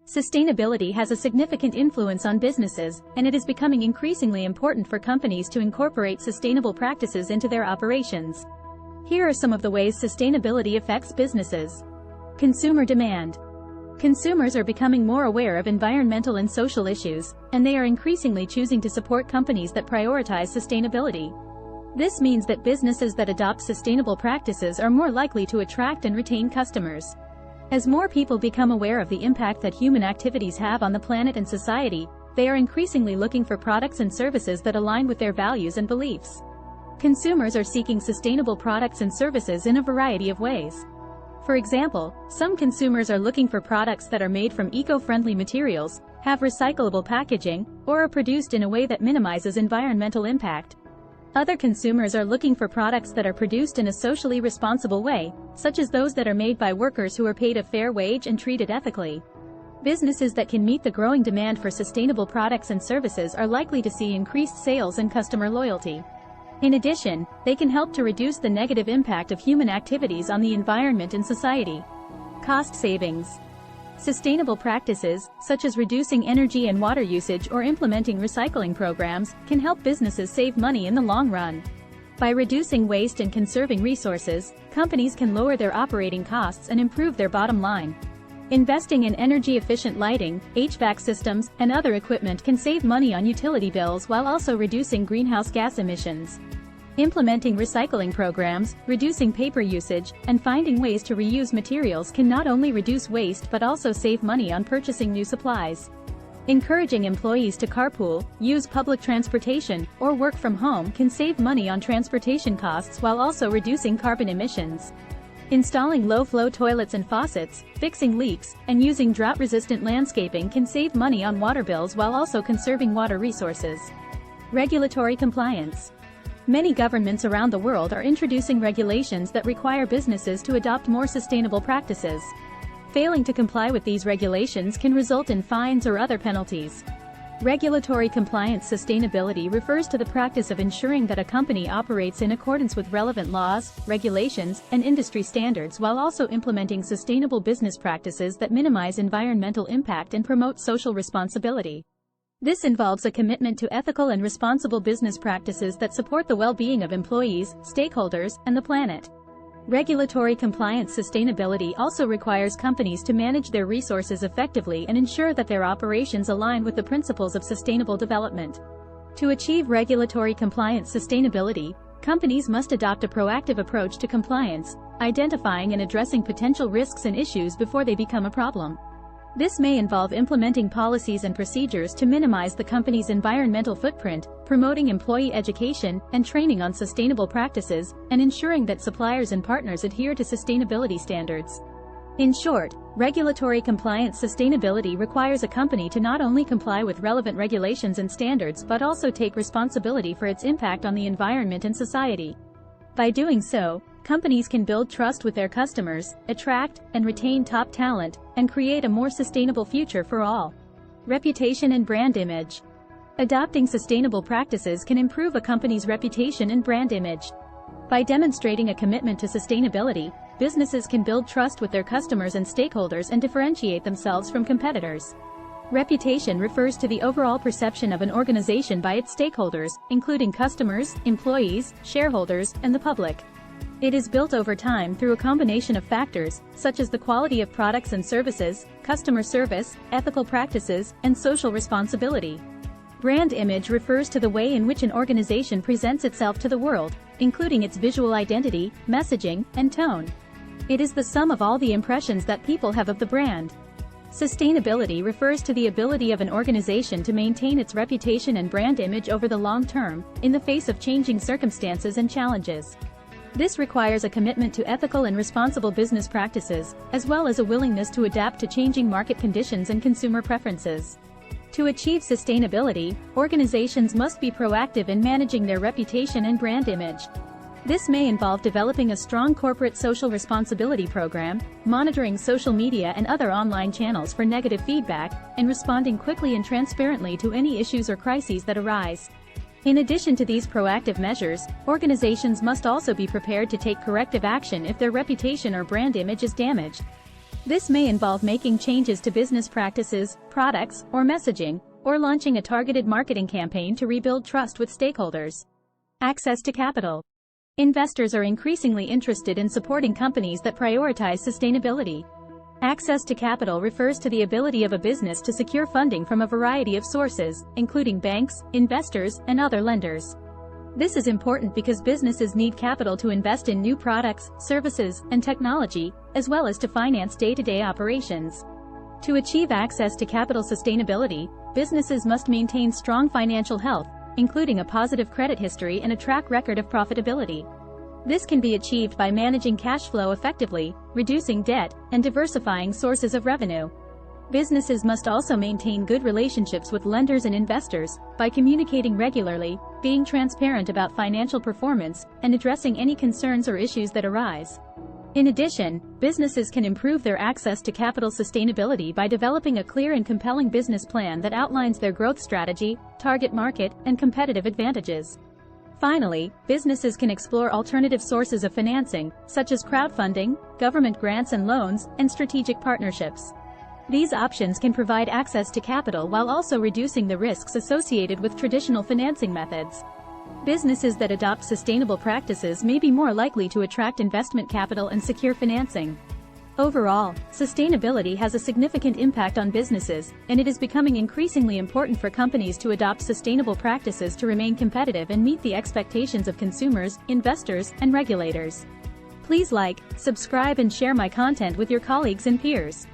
Sustainability has a significant influence on businesses, and it is becoming increasingly important for companies to incorporate sustainable practices into their operations. Here are some of the ways sustainability affects businesses. Consumer demand. Consumers are becoming more aware of environmental and social issues, and they are increasingly choosing to support companies that prioritize sustainability. This means that businesses that adopt sustainable practices are more likely to attract and retain customers. As more people become aware of the impact that human activities have on the planet and society, they are increasingly looking for products and services that align with their values and beliefs. Consumers are seeking sustainable products and services in a variety of ways. For example, some consumers are looking for products that are made from eco-friendly materials, have recyclable packaging, or are produced in a way that minimizes environmental impact. Other consumers are looking for products that are produced in a socially responsible way, such as those that are made by workers who are paid a fair wage and treated ethically. Businesses that can meet the growing demand for sustainable products and services are likely to see increased sales and customer loyalty. In addition, they can help to reduce the negative impact of human activities on the environment and society. Cost savings. Sustainable practices, such as reducing energy and water usage or implementing recycling programs, can help businesses save money in the long run. By reducing waste and conserving resources, companies can lower their operating costs and improve their bottom line. Investing in energy-efficient lighting, HVAC systems, and other equipment can save money on utility bills while also reducing greenhouse gas emissions. Implementing recycling programs, reducing paper usage, and finding ways to reuse materials can not only reduce waste but also save money on purchasing new supplies. Encouraging employees to carpool, use public transportation, or work from home can save money on transportation costs while also reducing carbon emissions. Installing low-flow toilets and faucets, fixing leaks, and using drought-resistant landscaping can save money on water bills while also conserving water resources. Regulatory compliance. Many governments around the world are introducing regulations that require businesses to adopt more sustainable practices. Failing to comply with these regulations can result in fines or other penalties. Regulatory compliance sustainability refers to the practice of ensuring that a company operates in accordance with relevant laws, regulations, and industry standards while also implementing sustainable business practices that minimize environmental impact and promote social responsibility. This involves a commitment to ethical and responsible business practices that support the well-being of employees, stakeholders, and the planet. Regulatory compliance sustainability also requires companies to manage their resources effectively and ensure that their operations align with the principles of sustainable development. To achieve regulatory compliance sustainability, companies must adopt a proactive approach to compliance, identifying and addressing potential risks and issues before they become a problem. This may involve implementing policies and procedures to minimize the company's environmental footprint, promoting employee education and training on sustainable practices, and ensuring that suppliers and partners adhere to sustainability standards. In short, regulatory compliance sustainability requires a company to not only comply with relevant regulations and standards but also take responsibility for its impact on the environment and society. By doing so, companies can build trust with their customers, attract and retain top talent, and create a more sustainable future for all. Reputation and brand image. Adopting sustainable practices can improve a company's reputation and brand image. By demonstrating a commitment to sustainability, businesses can build trust with their customers and stakeholders and differentiate themselves from competitors. Reputation refers to the overall perception of an organization by its stakeholders, including customers, employees, shareholders, and the public. It is built over time through a combination of factors, such as the quality of products and services, customer service, ethical practices, and social responsibility. Brand image refers to the way in which an organization presents itself to the world, including its visual identity, messaging, and tone. It is the sum of all the impressions that people have of the brand. Sustainability refers to the ability of an organization to maintain its reputation and brand image over the long term, in the face of changing circumstances and challenges. This requires a commitment to ethical and responsible business practices, as well as a willingness to adapt to changing market conditions and consumer preferences. To achieve sustainability, organizations must be proactive in managing their reputation and brand image. This may involve developing a strong corporate social responsibility program, monitoring social media and other online channels for negative feedback, and responding quickly and transparently to any issues or crises that arise. In addition to these proactive measures, organizations must also be prepared to take corrective action if their reputation or brand image is damaged. This may involve making changes to business practices, products, or messaging, or launching a targeted marketing campaign to rebuild trust with stakeholders. Access to capital. Investors are increasingly interested in supporting companies that prioritize sustainability. Access to capital refers to the ability of a business to secure funding from a variety of sources, including banks, investors, and other lenders. This is important because businesses need capital to invest in new products, services, and technology, as well as to finance day-to-day operations. To achieve access to capital sustainability, businesses must maintain strong financial health, including a positive credit history and a track record of profitability. This can be achieved by managing cash flow effectively, reducing debt, and diversifying sources of revenue. Businesses must also maintain good relationships with lenders and investors by communicating regularly, being transparent about financial performance, and addressing any concerns or issues that arise. In addition, businesses can improve their access to capital sustainability by developing a clear and compelling business plan that outlines their growth strategy, target market, and competitive advantages. Finally, businesses can explore alternative sources of financing, such as crowdfunding, government grants and loans, and strategic partnerships. These options can provide access to capital while also reducing the risks associated with traditional financing methods. Businesses that adopt sustainable practices may be more likely to attract investment capital and secure financing. Overall, sustainability has a significant impact on businesses, and it is becoming increasingly important for companies to adopt sustainable practices to remain competitive and meet the expectations of consumers, investors, and regulators. Please like, subscribe, and share my content with your colleagues and peers.